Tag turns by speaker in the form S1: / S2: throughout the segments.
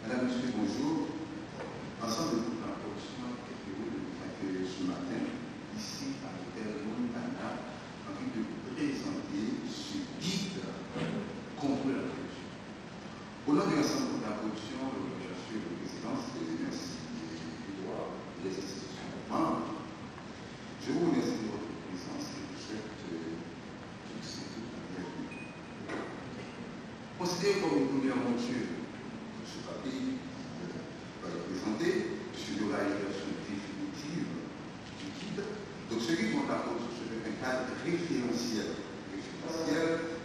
S1: Madame, Monsieur, bonjour. Ensemble de toute la production, je vous accueillir ce matin, ici à l'hôtel Montana, en vue de vous présenter ce guide contre la corruption. Au nom de l'ensemble de la production, j'assure le président, c'est merci des institutions membres. Je vous remercie de votre présence et je vous souhaite toute la bienvenue. Considéré comme une première monture, ce papier va le présenter sur la version définitive du guide. Donc ce guide montre la corruption sur un cadre référentiel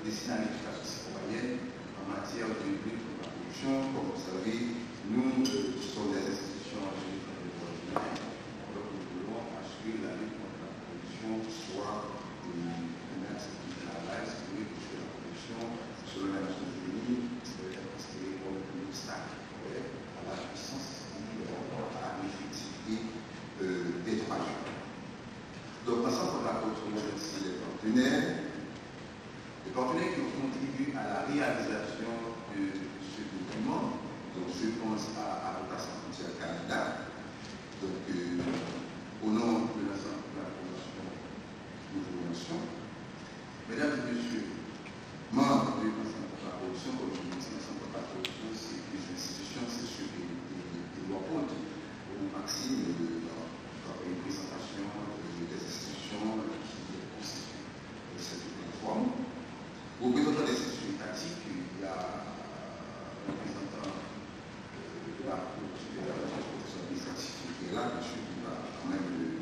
S1: destiné à l'éducation citoyenne en matière de lutte contre la corruption. Comme vous savez, nous sommes des institutions à gérer par le droit humain. Donc nous voulons assurer la lutte contre la corruption soit un axe de travail, c'est pour lutter contre la corruption selon la Nations Unies, est considéré comme un obstacle à la puissance et à l'effectivité des droits humains. Donc, ensemble, on a retrouvé aussi les partenaires qui ont contribué à la réalisation de ce document. Donc, je pense à Avocats Sans Frontières Canada. Donc, au nom de l'ensemble de la Convention, nous vous remercions. Mesdames et messieurs, membres de l'ensemble de la corruption, comme je vous dis, l'ensemble de la corruption, c'est des institutions, c'est sur des lois hautes, ou Maxime, une présentation des institutions qui constituent cette plateforme. Représentant des institutions étatiques, il y a un représentant de la protection administrative qui est là, monsieur, qui va quand même le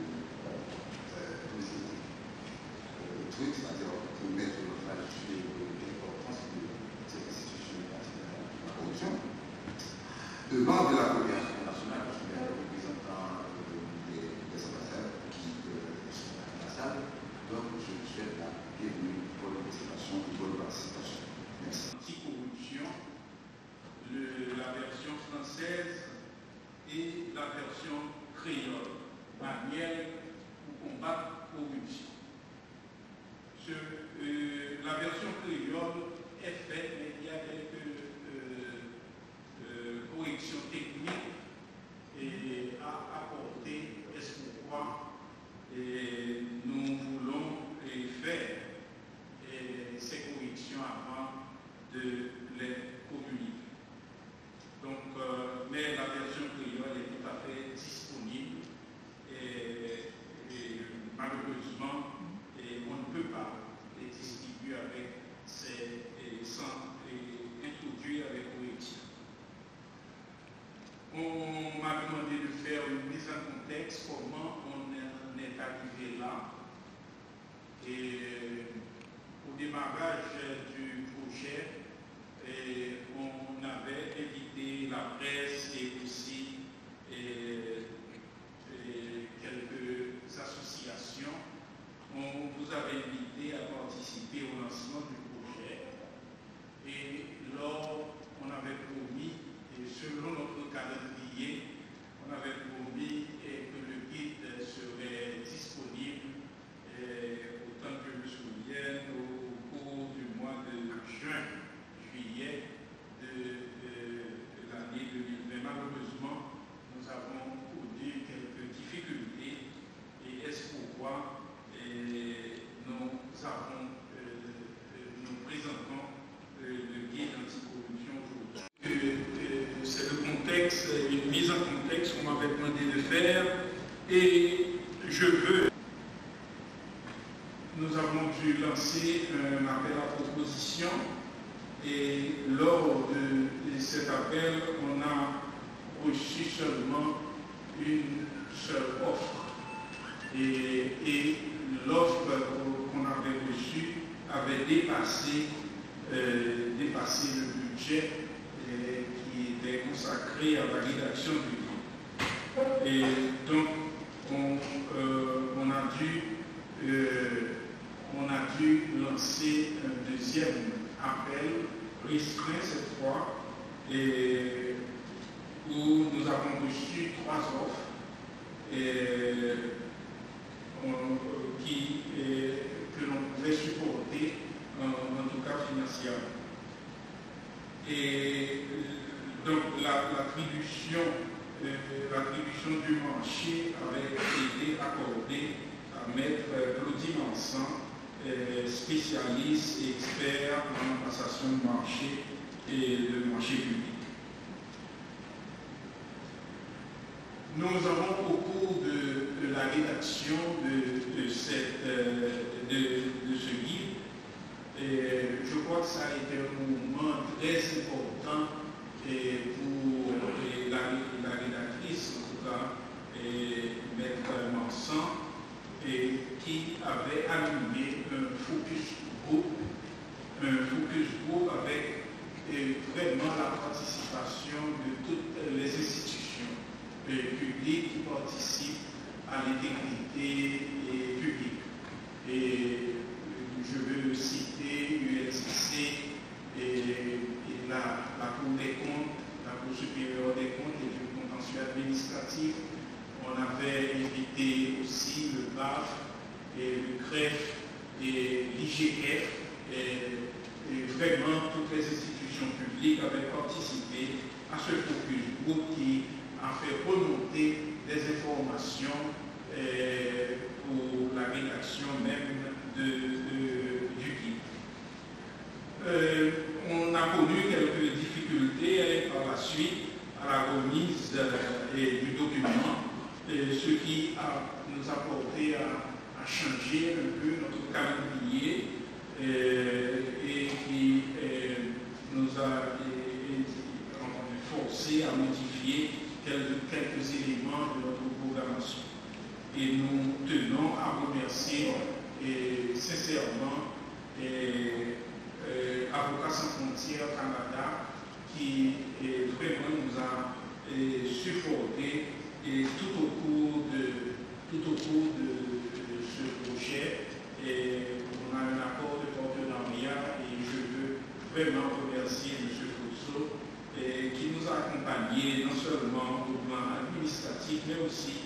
S1: présenter le truc, c'est-à-dire pour mettre le flash sur l'importance de cette institution étatique de la corruption. Le membre de la coopération internationale, je suis le représentant des ambassades qui sont à la salle. Donc, je vous souhaite la bienvenue, bonne participation et bonne participation. Merci.
S2: Anticorruption, la version française et la version créole, manuel pour combattre la corruption. La version créole est faite, mais il y a quelques corrections techniques et à apporter. Est-ce pourquoi nous voulons faire ces corrections avant de les communiquer. Donc, mais la version créole est tout à fait disponible et malheureusement, on ne peut pas les distribuer sans introduire avec correction. On m'a demandé de faire une mise en contexte, comment on est arrivé là. Et au démarrage du projet, on avait invité la presse et aussi quelques associations. On vous avait invité à participer au lancement du projet. Et lors, on avait promis, et selon notre calendrier, on avait promis que le guide serait disponible, autant que je me souvienne, au cours du mois de juillet de l'année 2020. Malheureusement, nous avons connu quelques difficultés et est-ce pourquoi nous présentons le guide anticorruption aujourd'hui. C'est le contexte, une mise en contexte qu'on m'avait demandé de faire et je veux. Nous avons dû lancer un appel à proposition et lors de cet appel, on a reçu seulement une seule offre et l'offre qu'on avait reçue avait dépassé le budget qui était consacré à la rédaction du livre. Et donc, on a dû lancer un deuxième appel, restreint cette fois, et où nous avons reçu 3 offres que l'on pouvait supporter, en tout cas financièrement. Et donc la l'attribution du marché avait été accordée à Maître Claudie Mansan, spécialiste et expert en passation de marché et de marché public. Nous avons au cours de la rédaction de ce guide, je crois que ça a été un moment très important pour la rédactrice, en tout cas, Maître Mansan, qui avait allumé un focus group avec vraiment la participation de toutes les institutions publiques qui participent à l'intégrité publique. Et je veux citer ULCC et la Cour des comptes, la Cour supérieure des comptes et du contentieux administratif. On avait invité aussi le BAF et le CREF et l'IGF et vraiment toutes les institutions publiques avaient participé à ce focus group qui a fait remonter des informations pour la rédaction même du guide. On a connu quelques difficultés par la suite à la remise du document, ce qui nous a porté à changer un peu notre calendrier et qui nous a forcé à modifier quelques éléments de notre programmation. Et nous tenons à remercier sincèrement Avocats sans frontières Canada qui vraiment nous a supporté tout au cours de ce projet. On a un accord de partenariat et je veux vraiment remercier M. Fosso qui nous a accompagnés non seulement au plan administratif mais aussi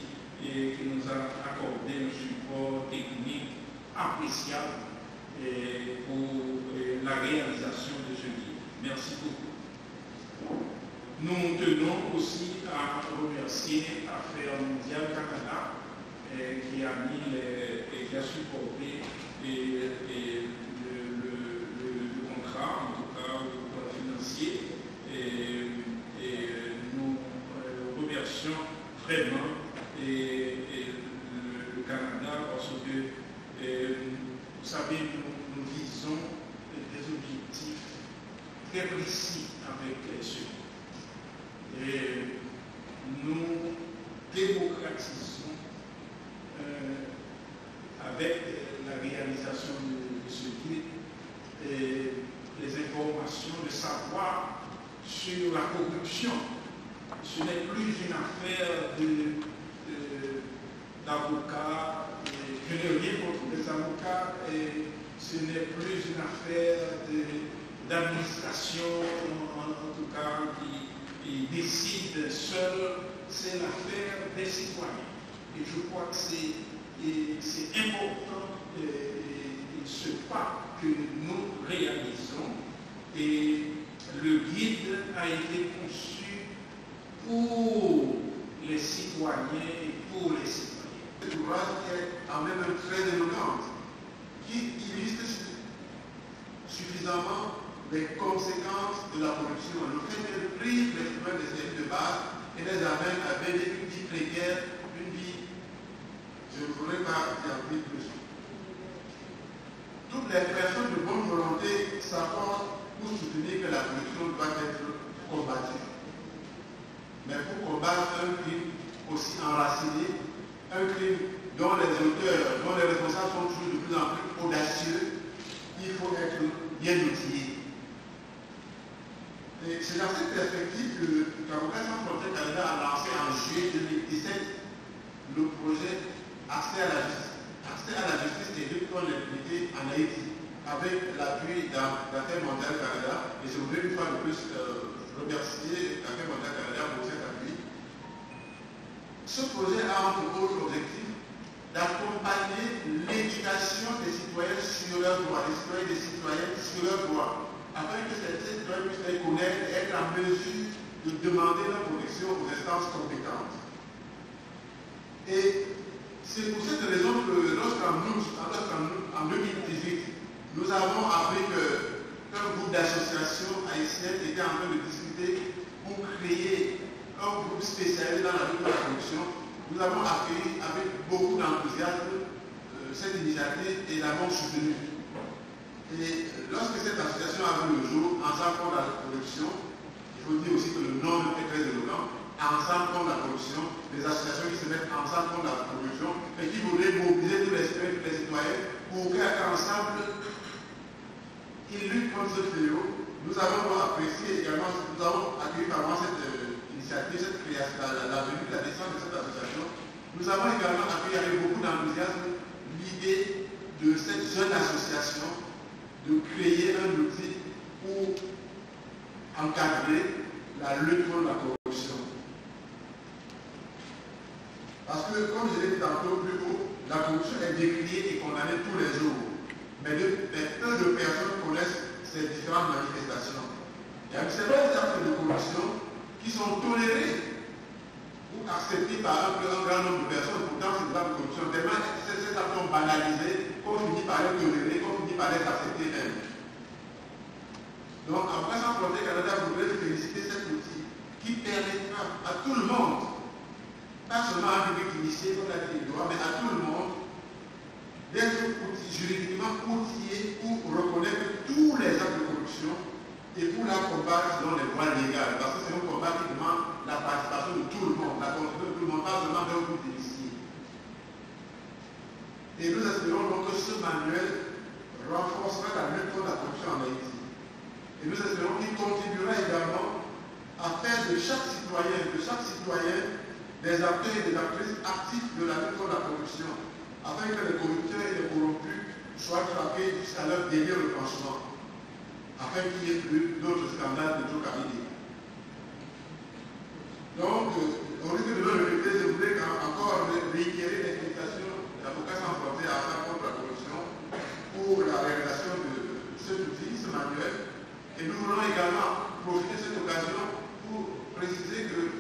S2: qui nous a accordé un support technique appréciable pour la réalisation de ce guide. Merci beaucoup. Nous tenons aussi à remercier Affaires mondiales Canada qui a supporté le contrat, en tout cas le contrat financier. Et nous remercions vraiment le Canada parce que, vous savez, nous visons des objectifs très précis avec ce guide. Et nous démocratisons avec la réalisation de ce guide les informations, le savoir sur la corruption. Ce n'est plus une affaire d'avocats. Je n'ai rien contre les avocats. Ce n'est plus une affaire d'administration, en tout cas, qui décide seul. C'est l'affaire des citoyens. Et je crois que c'est important ce pas que nous réalisons. Et le guide a été conçu pour les citoyens et pour les citoyennes.
S1: Cet ouvrage est en même un très éloquent qui illustre suffisamment les conséquences de la corruption. Le fait qu'elle prive les citoyens des services de base et les amène à mener une vie précaire, une vie, je ne voudrais pas y en dire plus. Toutes les personnes de bonne volonté s'accordent pour soutenir que la corruption doit être combattue. Mais pour combattre un crime aussi enraciné, un crime dont les auteurs, dont les responsables sont toujours de plus en plus audacieux, il faut être bien outillé. Et c'est dans cette perspective que l'Avocats sans frontières Canada a lancé en juillet 2017 le projet Accès à la justice. Accès à la justice et lutte contre l'impunité en Haïti, avec l'appui d'Affaires mondiales Canada. Et je voudrais une fois de plus remercier Affaires mondiales Canada pour cet appui. Ce projet a entre autres objectif d'accompagner l'éducation des citoyens sur leurs droits, des citoyens et des citoyennes sur leurs droits, afin que ces citoyens puissent les connaître et être en mesure
S3: de demander la protection aux instances compétentes. Et c'est pour cette raison que lorsqu'en 2018, nous avons appris qu'un groupe d'associations haïtiennes était en train de discuter pour créer un groupe spécialisé dans la lutte contre la corruption, nous avons accueilli avec beaucoup d'enthousiasme cette initiative et l'avons soutenue. Et lorsque cette association a vu le jour, Ensemble contre la corruption, il faut dire aussi que le nom est très éloquent, Ensemble contre la corruption, des associations qui se mettent ensemble contre la corruption et qui voudraient mobiliser tous les citoyens pour qu'ensemble ils luttent contre ce fléau. Nous avons apprécié également, nous avons accueilli vraiment cette initiative, cette création, la venue de la naissance de cette association. Nous avons également accueilli avec beaucoup d'enthousiasme l'idée de cette jeune association de créer un outil pour encadrer la lutte contre la corruption. Parce que, comme je l'ai dit tantôt plus haut, la corruption est décriée et condamnée tous les jours. Mais peu de personnes connaissent ces différentes manifestations. Il y a certains actes de corruption qui sont tolérés ou acceptés par un grand nombre de personnes. Pourtant, c'est des actes de corruption. Tellement ces actes sont banalisés qu'on finit par les tolérer, qu'on finit par les accepter même. Donc, après Sans Frontières Canada voudrait féliciter cet outil qui permettra à tout le monde, pas seulement à un public initié, comme l'a dit Edouard, mais à tout le monde, d'être juridiquement outillé pour reconnaître tous les actes de corruption et pour la combattre selon les voies légales. Parce que c'est un combat qui demande la participation de tout le monde, la contribution de tout le monde, pas seulement d'un groupe d'initiés. Et nous espérons donc que ce manuel renforcera la lutte contre la corruption en Haïti. Et nous espérons qu'il contribuera également à faire de chaque citoyen des acteurs et des actrices actifs de la lutte contre la corruption, afin que les corrupteurs et les corrompus soient traqués jusqu'à leur dernier retranchement, afin qu'il n'y ait plus d'autres scandales de Djokabili. Donc, au risque de le répéter, je voudrais encore réitérer l'invitation de l'avocat Sans Frontières à faire contre la corruption pour la réalisation de cet outil, ce manuel. Et nous voulons également profiter de cette occasion pour préciser que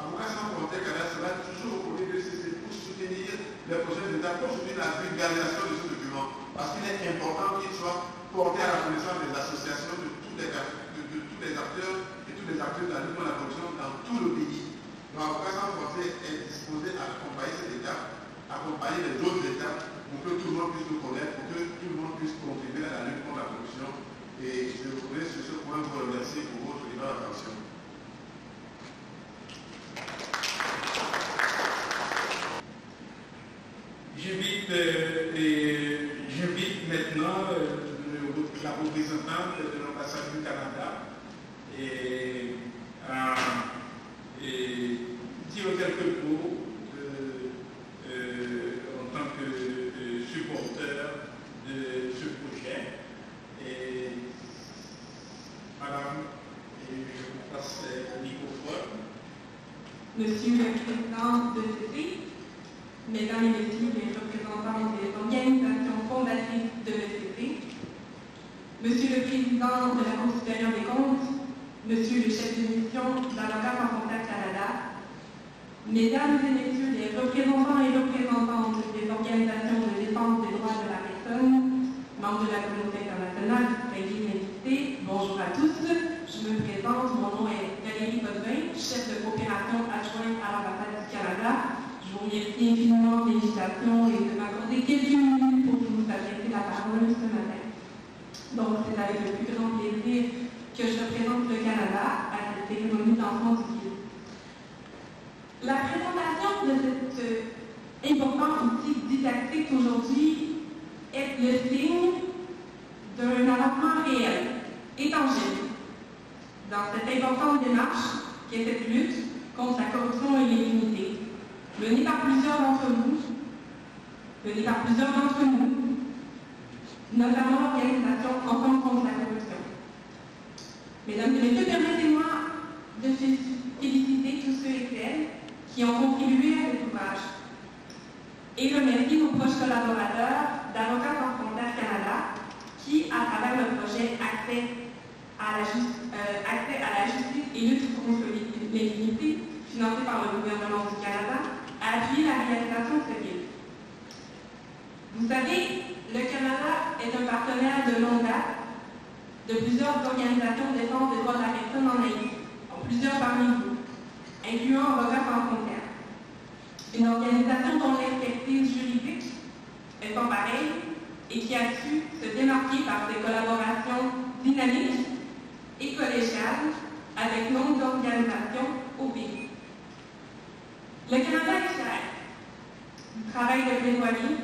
S3: Avocat Sans Frontières Canada sera toujours au côté de CC pour soutenir les prochaines étapes, pour soutenir la vulgarisation de ce document. Parce qu'il est important qu'il soit porté à la connaissance des associations, de tous les acteurs et tous les acteurs de la lutte contre la corruption dans tout le pays. Donc Avocat Sans Frontières est disposé à accompagner cette étape, accompagner les autres étapes pour que tout le monde puisse nous connaître, pour que tout le monde puisse contribuer à la lutte contre la corruption. Et je voudrais sur ce point vous remercier pour votre libre attention.
S2: J'invite maintenant la représentante de l'ambassade du Canada à dire quelques mots en tant que supporter de ce projet. Et madame, je vous passe le microphone.
S4: Monsieur le Président de l'ECC, Mesdames et Messieurs les représentants des organisations fondatrices de l'ECC, Monsieur le Président de la Cour supérieure des comptes, Monsieur le chef de mission d'Avocats Sans Frontières Canada, Mesdames et Messieurs les représentants et représentantes des organisations de défense des droits de la personne, membres de la communauté internationale, distingués invités, bonjour à tous. Je me présente, mon nom est Valérie Potvin, chef de coopération adjointe à l'ambassade du Canada. Je vous remercie infiniment de l'invitation et de m'accorder quelques minutes pour vous adresser la parole ce matin. Donc, c'est avec le plus grand plaisir que je représente le Canada à cette cérémonie d'enfance utile. La présentation de cet important outil didactique aujourd'hui est le signe d'un avancement réel et tangible dans cette importante démarche qui est cette lutte contre la corruption et l'impunité, menée par plusieurs d'entre nous, notamment l'organisation Ensemble contre la corruption. Mesdames et messieurs, permettez-moi de féliciter tous ceux et celles qui ont contribué à cet ouvrage et remercier nos proches collaborateurs d'Avocats Sans Frontières Canada qui, à travers le projet Accès à la justice et lutte L'Infinity, financé par le gouvernement du Canada, a appuyé la réalisation de ce film. Vous savez, le Canada est un partenaire de longue date de plusieurs organisations de défense des droits de la personne en Haïti, plusieurs parmi vous, incluant Avocats sans frontières. Une organisation dont l'expertise juridique est sans pareille et qui a su se démarquer par ses collaborations dynamiques et collégiales avec nombre d'organisations au pays. Le Canada est fier du travail de plaidoyer,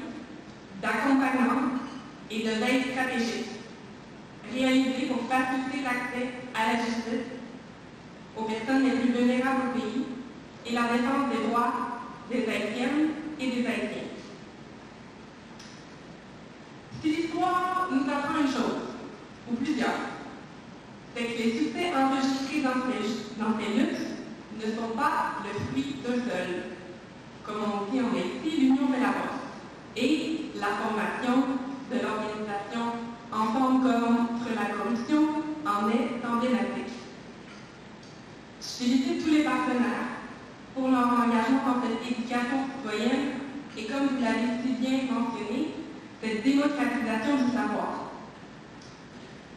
S4: d'accompagnement et de veille stratégique réalisé pour faciliter l'accès à la justice aux personnes les plus vulnérables au pays et la défense des droits des Haïtiennes et des Haïtiens. Si l'histoire nous apprend une chose, ou plusieurs, c'est que les succès enregistrés dans ces luttes ne sont pas le fruit d'un seul, comme on dit en Haïti, l'union fait la force, et la formation de l'organisation Ensemble contre la corruption en est emblématique. Je félicite tous les partenaires pour leur engagement dans cette éducation citoyenne et, comme vous l'avez si bien mentionné, cette démocratisation du savoir.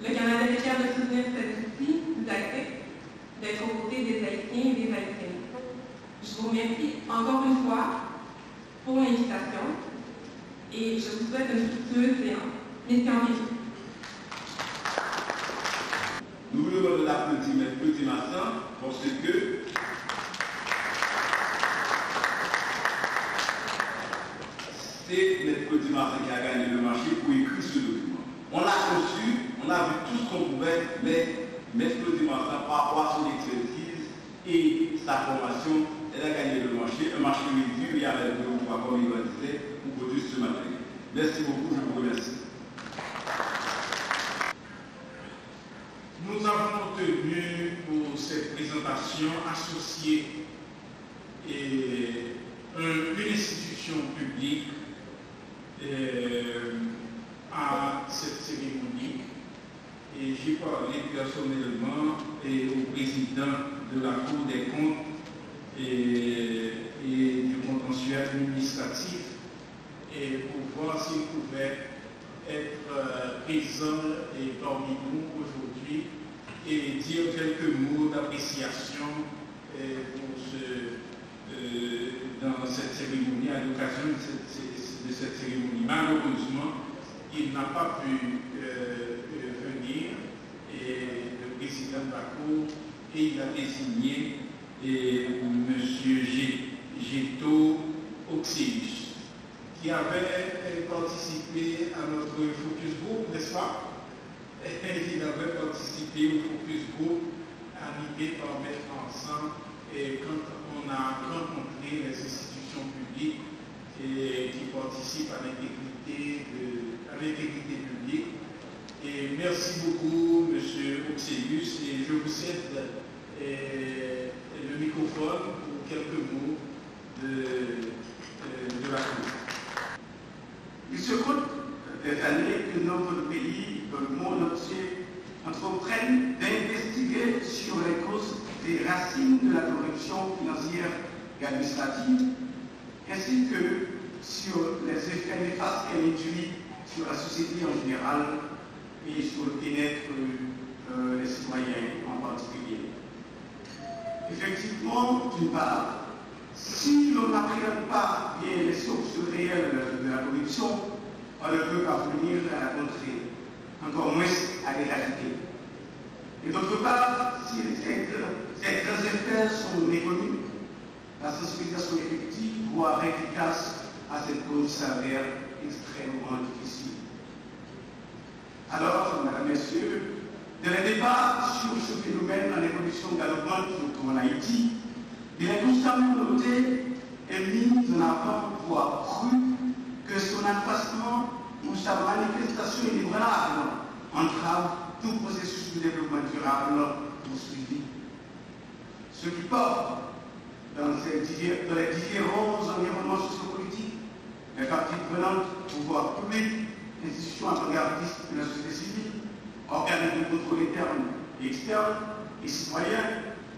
S4: Le Canada est fier de soutenir cet outil didactique, d'être aux côtés des Haïtiens et des Haïtiennes. Je vous remercie encore une fois pour l'invitation et je vous souhaite une fructueuse séance. Merci en vie.
S5: Nous voulons donner l'applaudissement à Petit Massin parce que c'est notre Petit Massin qui a gagné le marché pour écrire ce document. On l'a conçu, on a vu tout ce qu'on pouvait, mais Maître Petit Massin, par rapport à son expertise et sa formation, elle a gagné le marché, un marché réduit, il y avait deux ou trois comme il disait, pour produire ce matériel. Merci beaucoup, je vous remercie.
S2: Nous avons tenu pour cette présentation associée une institution publique à cette cérémonie. Et j'ai parlé personnellement au président de la Cour des comptes et du contentieux administratif et pour voir s'il pouvait être présent parmi nous aujourd'hui et dire quelques mots d'appréciation dans cette cérémonie, à l'occasion de cette cérémonie. Malheureusement, il n'a pas pu venir, et le président de la Cour, et il a désigné M. Géto Oxéus, qui avait participé à notre focus group, n'est-ce pas? Il avait participé au focus group animé par Maître Ensemble et quand on a rencontré les institutions publiques qui participent à l'intégrité publique. Et merci beaucoup, M. Oxéus, et je vous cède le microphone pour quelques mots de la Cour.
S6: Il se compte des années que notre pays, le monde entier, entreprennent d'investiguer sur les causes des racines de la corruption financière et administrative, ainsi que sur les effets néfastes qu'elle induit sur la société en général et sur le bien-être des citoyens en particulier. Effectivement, d'une part, si l'on n'appréhende pas bien les sources réelles de la corruption, on ne peut pas venir à la contrer, encore moins à l'éradiquer. Et d'autre part, si ces grands effets sont méconnus, la sensibilisation effective, voire efficace à cette cause s'avère extrêmement difficile. Alors, mesdames, messieurs, dans les débats sur ce phénomène en évolution galopante, surtout en Haïti, il est constamment noté et mis en avant, voire cru, que son accroissement ou sa manifestation inébranlable entrave tout processus de développement durable poursuivi. Ce qui porte dans les différents environnements sociopolitiques, les parties prenantes, pouvoirs publics, institutions avant-gardistes de la société civile, organes de contrôle interne et externe, et citoyens,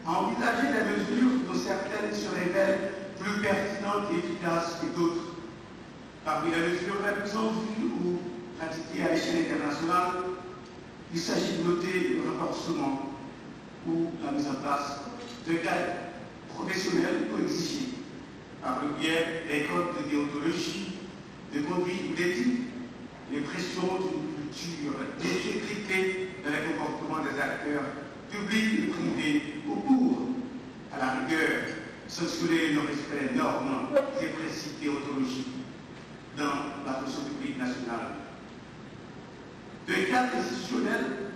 S6: à envisager des mesures pertinentes et efficaces que d'autres. Parmi les mesures les plus en vue ou pratiquées à l'échelle internationale, il s'agit de noter le renforcement ou la mise en place de cadres professionnels ou exigés par le biais des codes de déontologie, de conduite ou d'éthique, les pressions d'une culture décryptée dans les comportements des acteurs publics et privés ou pour, à la rigueur, sanctionner le non-respect des normes et principes déontologiques dans la fonction publique nationale. De cadres institutionnels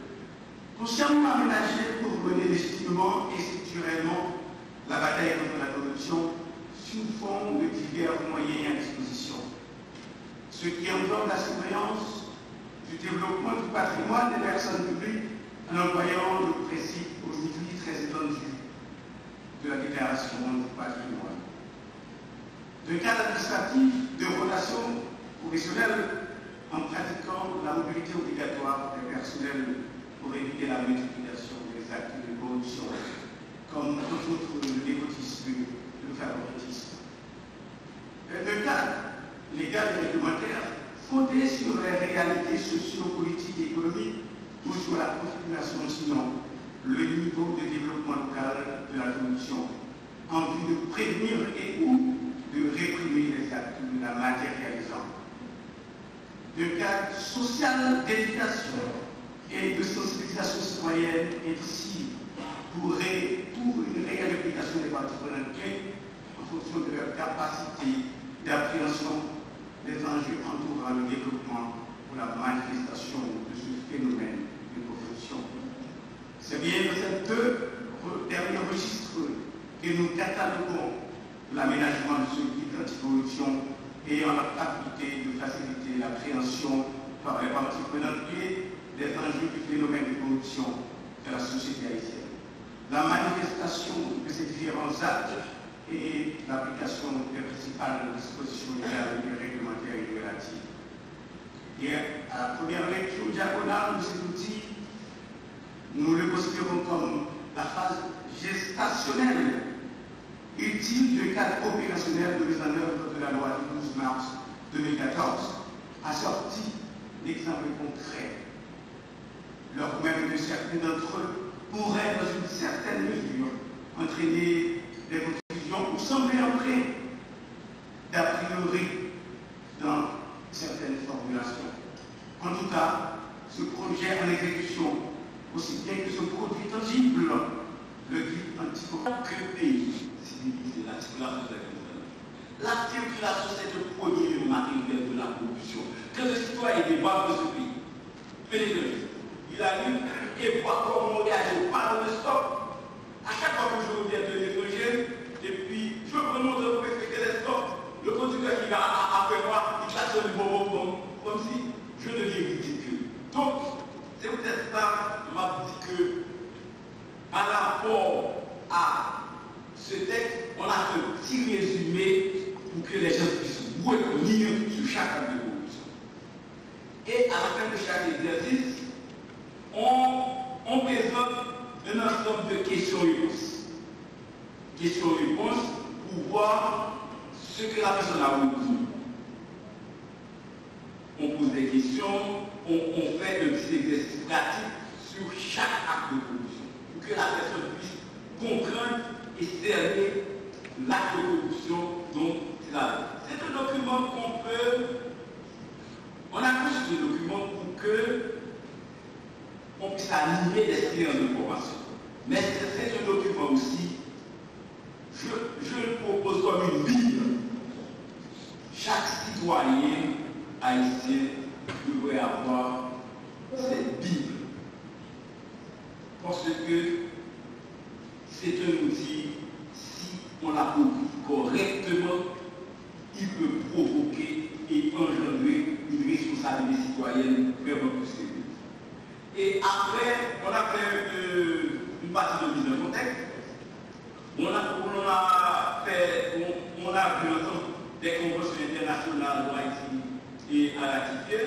S6: consciemment aménagés pour mener légitimement et structurellement la bataille contre la corruption sous fond de divers moyens à disposition. Ce qui englobe la surveillance du développement du patrimoine des personnes publiques en employant le principe aujourd'hui très étendu de la déclaration du patrimoine. De cadre administratif de relations professionnelles en pratiquant la mobilité obligatoire des personnels pour éviter la multiplication des actes de corruption, comme entre autres le népotisme, le favoritisme. De cadre légal et réglementaire fondé sur les réalités socio-politiques et économiques ou sur la configuration, sinon le niveau de développement local de la corruption, en vue de prévenir et ou de réprimer les actes de la matérialisant. De cadre social d'éducation et de sensibilisation citoyenne intensive pour une réelle application des parties prenantes en fonction de leur capacité d'appréhension des enjeux entourant le développement ou la manifestation de ce phénomène de corruption. C'est bien dans ces deux derniers registres que nous cataloguons l'aménagement de ce guide anticorruption ayant la faculté de faciliter l'appréhension par les parties prenantes et des enjeux du phénomène de corruption de la société haïtienne. La manifestation de ces différents actes et l'application des principales dispositions légales et réglementaires et relatives. Et à la première lecture diagonale de cet outil, nous le considérons comme la phase gestationnelle utile du cadre opérationnel de mise en œuvre de la loi du 12 mars 2014, assortie d'exemples concrets, lors même que certains d'entre eux pourraient, dans une certaine mesure, entraîner des conclusions ou sembler entrer d'a priori dans certaines formulations. En tout cas, ce projet en exécution, aussi bien que ce produit tangible, le guide anticorruption que pays civilisé, l'articulation, c'est le premier matériel de la corruption. Que le citoyen débat de ce pays, il a eu et voit comment on réagit pas dans le stop. À chaque fois que je reviens de l'étranger, et puis je remonte pour expliquer les stops, le conducteur qui va après moi, il passe le bon, comme si je deviens ridicule. Donc, c'est peut-être ça, je m'a dit que, par rapport à ce texte, on a fait un petit résumé pour que les gens puissent retenir sur chaque acte de corruption. Et à la fin de chaque exercice, on présente un ensemble de questions-réponses. Questions-réponses pour voir ce que la personne a retenu. On pose des questions, on fait un petit exercice pratique sur chaque acte de corruption pour que la personne puisse comprendre et cerner l'acte de corruption dont il a. C'est un document on a conçu ce document pour que on puisse animer des séances de formation. Mais c'est un document aussi, je le propose comme une Bible. Chaque citoyen haïtien devrait avoir cette Bible. Parce que c'est un outil, si on l'applique correctement, il peut provoquer et engendrer une responsabilité citoyenne vraiment plus sérieuse. Et après, on a fait une partie de mise en contexte. On a vu ensemble des conventions internationales pour Haïti et à ratifier.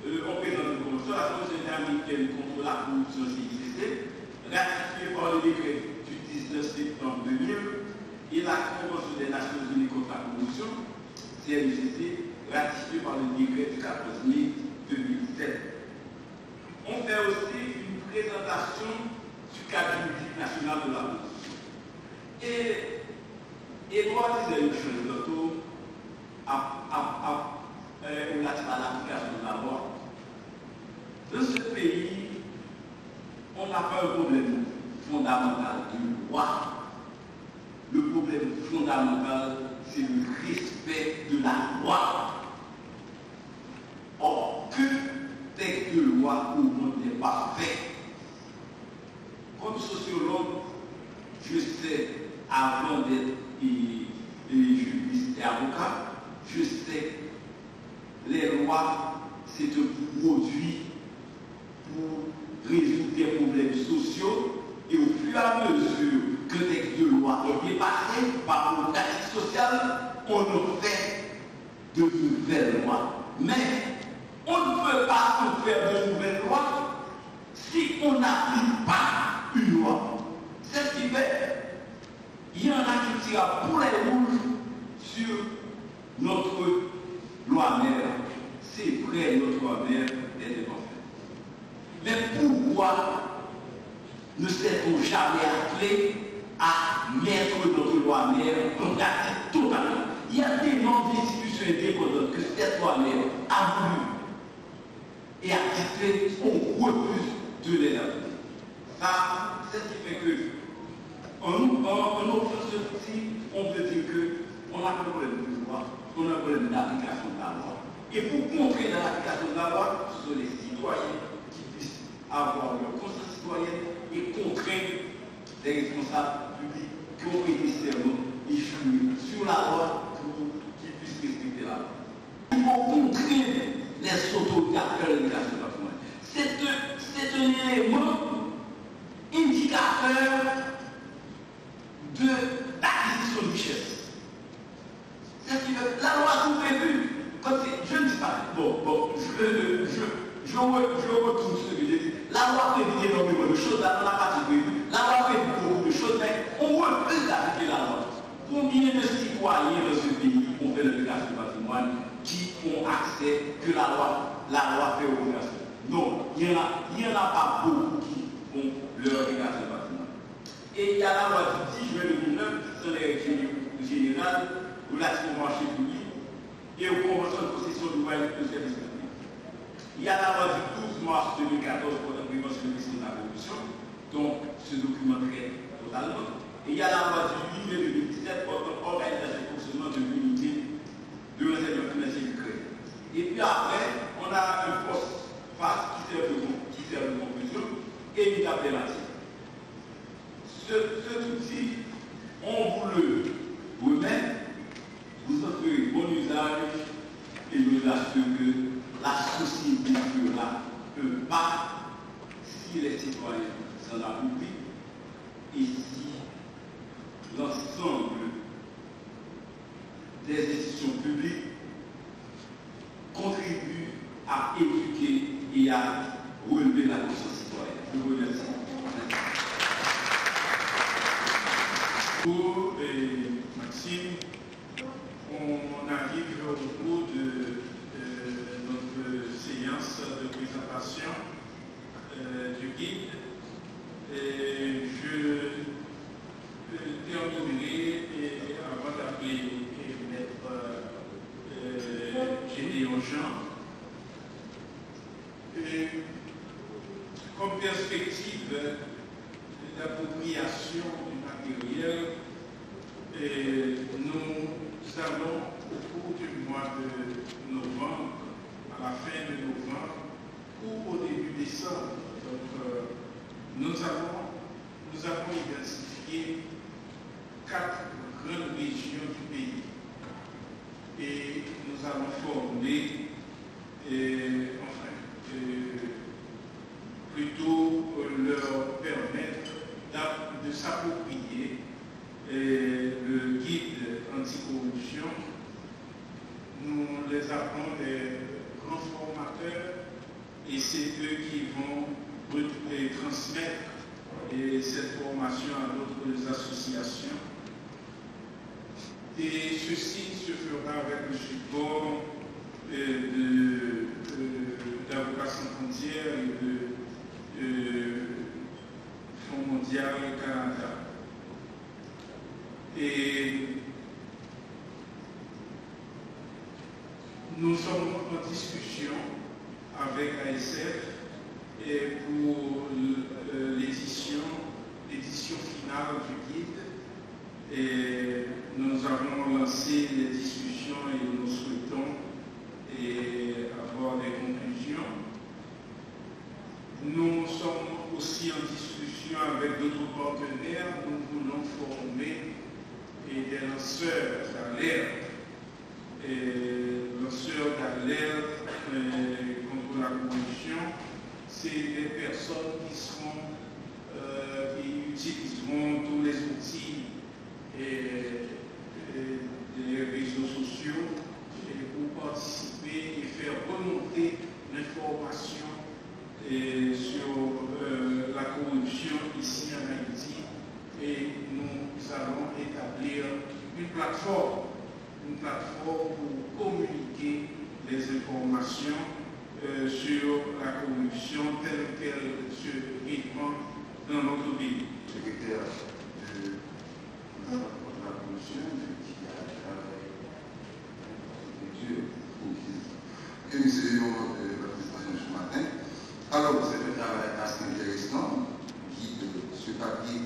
S6: On présente une convention, la Convention interaméricaine contre la corruption CICC, ratifiée par le décret du 19 septembre 2000, et la Convention des Nations Unies contre la corruption
S5: CMGC, ratifié par le décret du 14 mai 2017. On fait aussi une présentation du cadre juridique national de la Constitution. Et Edouard disait une chose tantôt relative à l'application de la loi. Dans ce pays, on n'a pas un problème fondamental de loi. Le problème fondamental, c'est le respect de la loi. Or, que texte de loi au monde n'est pas fait? Comme sociologue, je sais, avant d'être juriste et avocat, je sais que les lois, c'est un produit pour résoudre des problèmes sociaux, et au fur et à mesure que le texte de loi est dépassé par une pratique sociale, on en fait de nouvelles lois. Mais on ne peut pas en faire de nouvelles lois si on n'applique pas une loi. C'est ce qui fait, il y en a qui tirent à poulet rouge sur notre loi mère. C'est vrai, notre loi mère est défendue. Mais pourquoi ne s'est-on jamais appelé à mettre notre loi mère en pratique totalement? Il y a tellement d'institutions indépendantes que cette loi mère a voulu et a fait, on refuse de les appliquer. Ça, c'est ce qui fait que en notre société, on peut dire qu'on a un problème de loi, on a un problème d'application de la loi. Et pour contrer l'application de la loi, ce sont les citoyens qui puissent avoir leur conscience citoyenne et contraindre les responsables publics qui ont été serment échoués sur la loi pour qu'ils puissent respecter la loi. Il faut contraindre les autorités à faire l'éducation patrimoine. C'est un élément indicateur d'acquisition de richesse. C'est ce qui fait la loi a tout prévu. Je ne dis pas, je retourne sur ce que j'ai dit. La loi prévu énormément de choses, la loi n'a pas tout prévu. La loi prévu beaucoup de choses, mais on refuse d'appliquer la loi. Combien de citoyens dans ce pays ont fait l'éducation du patrimoine qui ont accès que la loi fait obligation? Non, il n'y en a pas beaucoup qui font leur éducation du patrimoine. Et il y a la loi du 10 juin 2009 sur les règles générales relativement au marché public et aux conventions de possession de loyers de services publics. Il y a la loi du 12 mars 2014 pour la prévention de la corruption, donc ce document traite totalement. Et il y a la loi du 8 mai 2017 pour l'organisation et fonctionnement de l'unité de renseignement financier du crédit. Et puis après, on a un poste face qui sert de conclusion et une alternative. Cet outil, on vous le remet, vous en ferez bon usage et nous assure que la société ne peut pas si les citoyens s'en approprient et si l'ensemble des institutions publiques contribuent à éduquer et à relever la conscience citoyenne. Je vous remercie.
S2: Pour Maxime, on arrive au bout de notre séance de présentation du guide. Je terminerai avant d'appeler Maître Gédéon Jean. Comme perspective d'appropriation du matériel, nous allons au cours du mois de novembre, à la fin de novembre ou au début décembre, donc, nous avons identifié 4 grandes régions du pays et nous allons former plutôt leur permettre de s'approprier le guide anticorruption. Nous les appelons des grands formateurs et c'est eux qui vont transmettre cette formation à d'autres associations. Et ceci se fera avec le support d'Avocats sans frontières et de Fonds mondial Canada. Et nous sommes en discussion avec ASF et pour l'édition finale du guide. Et nous avons lancé les discussions et nous souhaitons avoir des conclusions. Nous sommes aussi en discussion avec d'autres partenaires. Nous voulons former des lanceurs d'alerte. Lanceurs d'alerte contre la corruption, c'est des personnes qui utiliseront tous les outils des réseaux sociaux pour participer et faire remonter l'information sur la corruption ici en Haïti. Et nous allons établir une plateforme pour communiquer les informations sur la corruption telle qu'elle se répand dans notre pays.
S1: Secrétaire de la Commission qui a travaillé que nous saluons la présentation ce matin. Alors, c'est un travail assez intéressant qui, ce papier,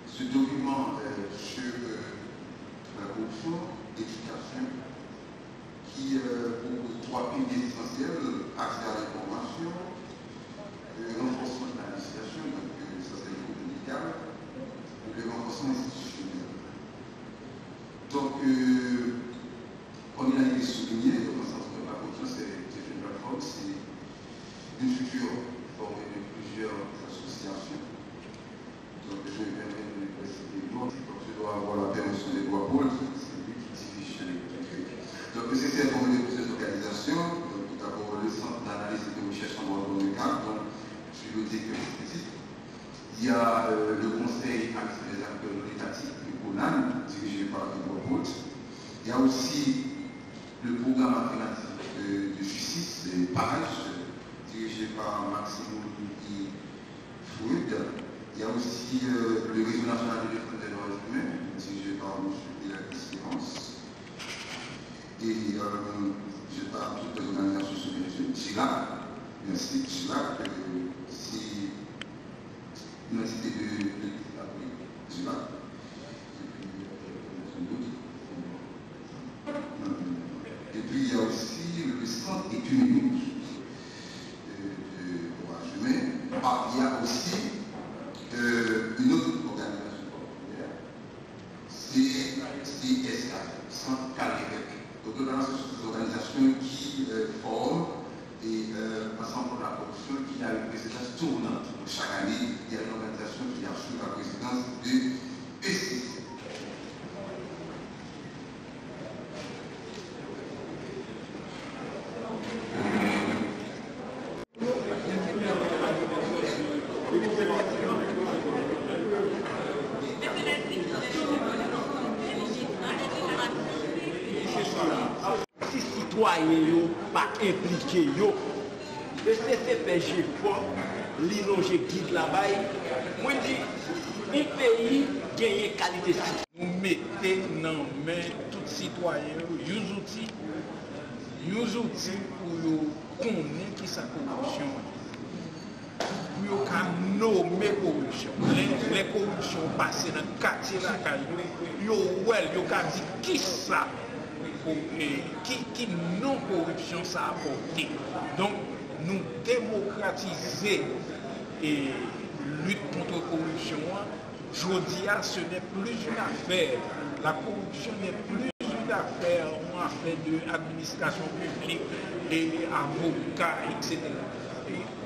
S1: ce document sur la corruption, l'éducation, qui propose 3 piliers essentiels: accès à l'information, renforcement de la législation, donc ça c'est le groupe médical, le renforcement institutionnel. Donc, comme il a été souligné, dans le sens de la corruption, c'est une plateforme, c'est une structure formée de plusieurs associations. Donc, je vais permettre de les préciser. Donc, je dois avoir la permission des lois Paul, c'est lui qui dirige les trucs. Donc, le CCF formé de plusieurs organisations. Tout d'abord, le Centre d'analyse et de recherche en droit communautaire, donc je suis le directeur explicite. Il y a le Conseil des acteurs non étatiques, le CONAN, dirigé par le droit Paul. Il y a aussi le programme alternatif de justice, les PARAGE, dirigé par Maxime Fouid. Il y a aussi le réseau national de défense des droits humains, dirigé par M. Hélène Espérance. Et je parle de toutes les organisations sur les GILAC, l'Institut GILAC, c'est une entité de GILAC. Et puis il y a aussi le centre économique de droits humains. Il y a aussi une autre organisation populaire, c'est CSK, Centre Calérec. Donc, ces organisations qui forment et ensemble la corruption qui a une présidence tournante. Chaque année, il y a une organisation qui assure la présidence de PCC.
S7: Yo pas impliqué yo le CCPJ fort l'ilonge guide là-bas moi dit un pays gagne qualité
S2: nous mettons dans main tout citoyen des outils pour connaître qui sa corruption pour nommer corruption les corruptions passées dans le quartier là yo dit qui ça qui non-corruption ça a apporté. Donc, nous démocratiser et lutte contre la corruption, je dis, ce n'est plus une affaire. La corruption n'est plus une affaire de administration publique et avocats, etc.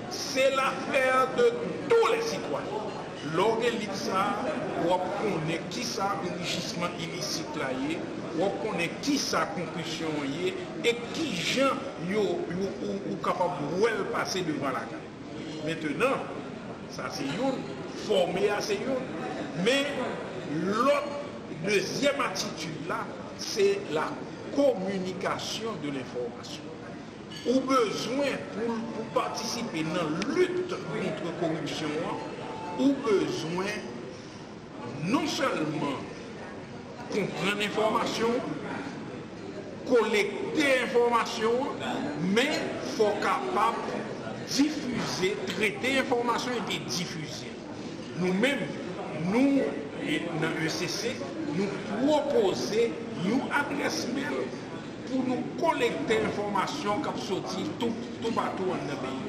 S2: C'est l'affaire de tous les citoyens. L'organisme ça, on connaît qui ça enrichissement illicite là, on connaît qui ça concussion et qui gens ou capable de passer devant la carte. Maintenant, ça c'est une, formé à c'est une, mais l'autre deuxième attitude là,
S7: c'est la communication de l'information. Ou besoin pour participer dans la lutte contre la corruption, ou besoin non seulement comprendre l'information, collecter l'information, mais il faut capable diffuser, traiter l'information et puis diffuser. Nous-mêmes, nous, dans l'ECC, nous proposons une adresse mail pour nous collecter l'information qui sorti tout partout dans le pays.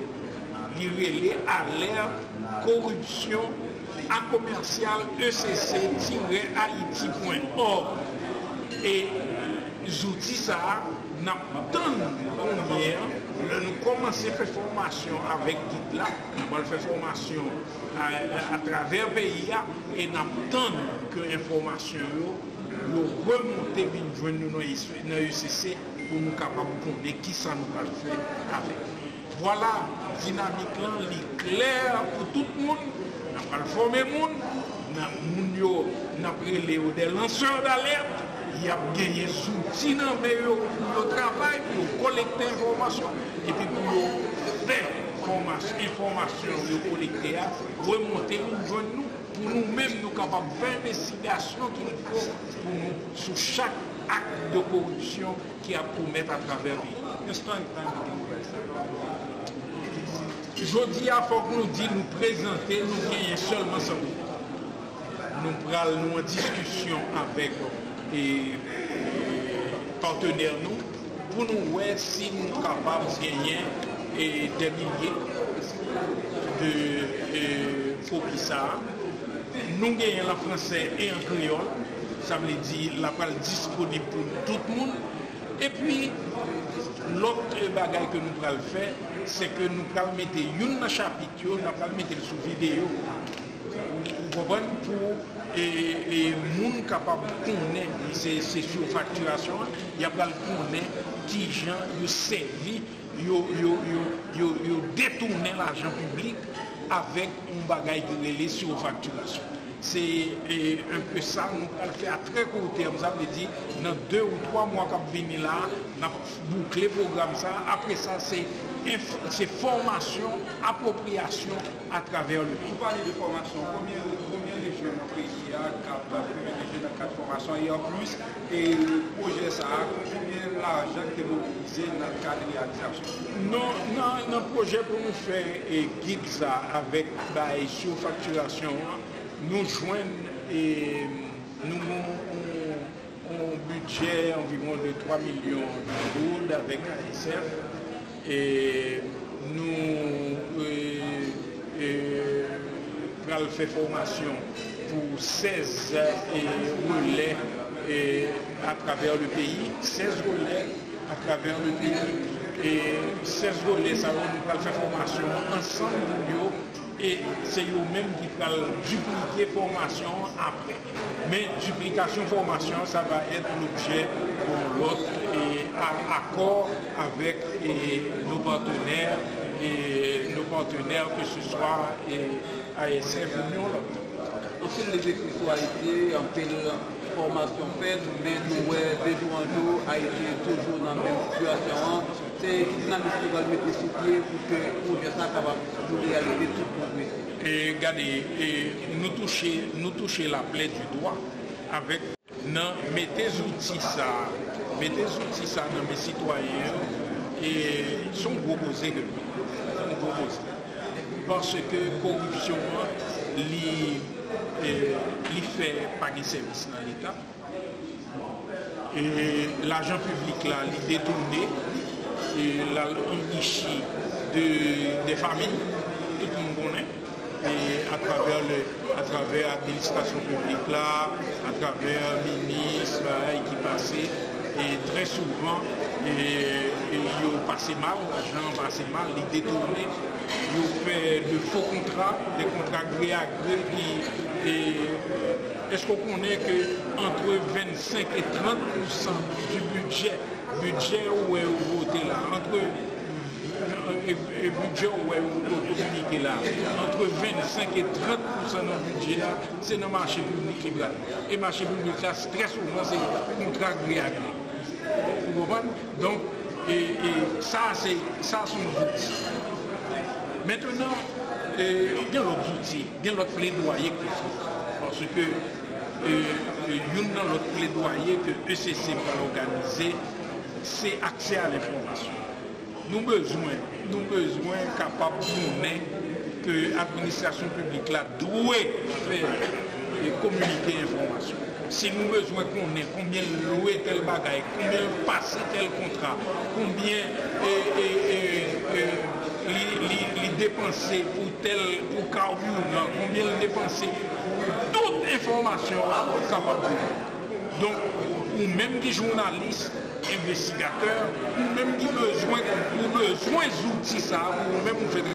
S7: Lire alerte, corruption, à commercial ecc-haïti.org. Et les outils, ça, nous commençons à faire formation avec guide là, nous allons faire formation à travers le pays et nous attendons que l'information nous remonte et nous dans l'UCC pour nous capables de connaître qui ça nous va faire avec. Voilà, dynamique là, clair pour tout le monde. Nous allons former le monde, nous allons des lanceurs d'alerte. Il y a gagné des outils dans le travail pour collecter l'information et puis pour faire information collecter, remonter nous, pour nous-mêmes nous capables de faire l'investigation qu'il faut pour nous sur chaque acte de corruption qui a pour mettre à travers lui. Je dis qu'il faut que nous disions, nous présenter, nous gagnons seulement ça. Nous prenons en discussion avec et partenaires nous pour nous voir si nous sommes capables de gagner des milliers de copies. Nous gagnons en français et en créole, ça veut dire la parole disponible pour tout le monde. Et puis l'autre bagaille que nous allons faire, c'est que nous allons mettre une chapitre, nous allons mettre sous vidéo. Pour les gens capables de connaître ces surfacturations, il y a pas de connaître qui gens ont servi, ont détourné l'argent public avec un bagage de relais surfacturation. C'est un peu ça, nous allons faire à très court terme, ça veut dire dans 2 ou 3 mois qu'on venir là, on a bouclé le programme ça, après ça c'est formation, appropriation à travers le pays.
S8: Vous parlez de formation, combien de jeunes au pays qui a combien de jeunes dans cette formation et en plus, et le projet ça, combien l'argent qui est mobilisé dans le cadre de réalisation?
S7: Non, le projet pour nous faire et guide ça avec la surfacturation, nous joignons et nous un budget environ de 3 millions d'euros avec ASF et nous allons faire formation pour 16 relais à travers le pays, 16 relais à travers le pays et 16 relais, ça va nous faire formation ensemble. Et c'est eux-mêmes qui vont dupliquer formation après. Mais duplication formation, ça va être l'objet pour l'autre et à accord avec nos partenaires que ce soit ASF ou non.
S8: Aussi les écrits en fait formation faite, mais nous de jour en jour a été toujours dans la même situation. C'est une dynamique qui va le mettre sur pied pour que le projet soit capable de réaliser tout le monde.
S7: Et regardez, nous toucher la plaie du doigt avec mettez outils ça dans mes citoyens et sont proposés que parce que corruption li fait pas de service dans l'État et l'argent public là li détourné et l'enrichi des familles, tout le monde connaît, et à travers l'administration publique là, à travers le ministre qui passait, et très souvent, ils ont passé mal, l'argent passé mal, ils détourné, ils ont fait de faux contrats, des contrats gré à gré, est-ce qu'on connaît qu'entre 25 et 30% du budget où est voté là, entre budget où vous communiquez là, entre 25 et 30% de budget là, c'est dans le marché public là. Et le marché public là, très souvent, c'est contrat gré à gré. Vous comprenez? Donc, ça, c'est son outil. Maintenant, il y a l'autre outil, il y a l'autre plaidoyer qu'il faut. Parce que il y a l'autre plaidoyer que ECC va organiser, c'est accès à l'information. Nous avons besoin capable de que l'administration publique là doit faire et communiquer l'information. Si nous avons besoin qu'on ait combien louer tel bagaille, combien passer tel contrat, combien les dépenser pour carburant, combien les dépenser pour toute information capable de. Donc, ou même des journalistes, investigateurs, ou même qui besoin d'outils ça, ou même